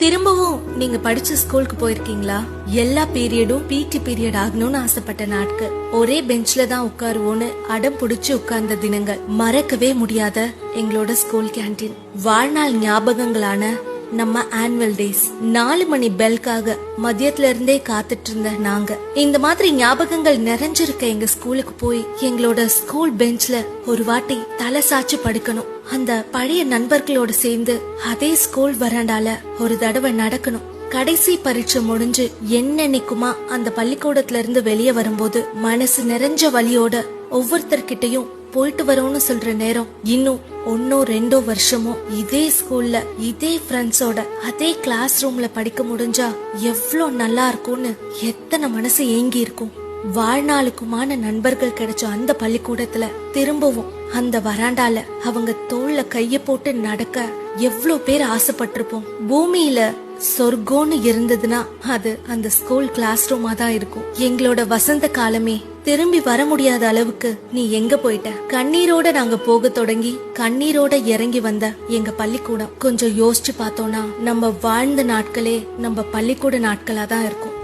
திரும்பவும் நீங்க படிச்ச ஸ்கூலுக்கு போயிருக்கீங்களா? எல்லா பீரியடும் பிடி பீரியட் ஆகணும்னு ஆசைப்பட்ட நாட்கள், ஒரே பெஞ்ச்ல தான் உட்காருவோன்னு அடம் புடிச்சு உட்கார்ந்த தினங்கள், மறக்கவே முடியாத எங்களோட ஸ்கூல் கேண்டீன், வாழ்நாள் ஞாபகங்களான நம்ம ஆனுவல் டேஸ், 4 மணி பெல்காக மதியத்துல இருந்தே காத்துட்டு இருந்த நாங்க. இந்த மாதிரி ஞாபகங்கள் நிறைஞ்சிருக்க எங்க ஸ்கூலுக்கு போய் எங்களோட ஸ்கூல் பெஞ்ச்ல ஒரு வாட்டி தலை சாச்சு படுக்கணும். அந்த பழைய நண்பர்களோட சேர்ந்து அதே ஸ்கூல் வராண்டால ஒரு தடவை நடக்கணும். கடைசி பரீட்சை முடிஞ்சு என்னன்னைக்குமா அந்த பள்ளிக்கூடத்துல இருந்து வெளியே வரும்போது மனசு நிறைஞ்ச வலியோட ஒவ்வொருத்தர்கிட்டயும் போயிட்டு வரோம்னு சொல்ற நேரம், இன்னும் 1-2 வருஷமோ இதே ஸ்கூல்ல இதே ஃப்ரெண்ட்ஸோட அதே கிளாஸ் ரூம்ல படிக்க முடிஞ்சா எவ்வளவு நல்லா இருக்கும்னு எத்தனை மனசு ஏங்கி இருக்கும். வாழ்நாளுக்குமான நண்பர்கள் கிடைச்ச அந்த பள்ளிக்கூடத்துல திரும்பவும் அந்த வராண்டால அவங்க தோல்ல கைய போட்டு நடக்க எவ்வளவு பேர் ஆசைப்பட்டிருப்போம். பூமியில சொர்க்கம்னு இருந்ததுன்னா அது அந்த ஸ்கூல் கிளாஸ் ரூமா தான் இருக்கும். எங்களோட வசந்த காலமே திரும்பி வர முடியாத அளவுக்கு நீ எங்க போயிட்ட? கண்ணீரோட நாங்க போக தொடங்கி கண்ணீரோட இறங்கி வந்த எங்க பள்ளிக்கூடம் கொஞ்சம் யோசிச்சு பார்த்தோம்னா நம்ம வாழ்ந்த நாட்களே நம்ம பள்ளிக்கூட நாட்களா தான் இருக்கும்.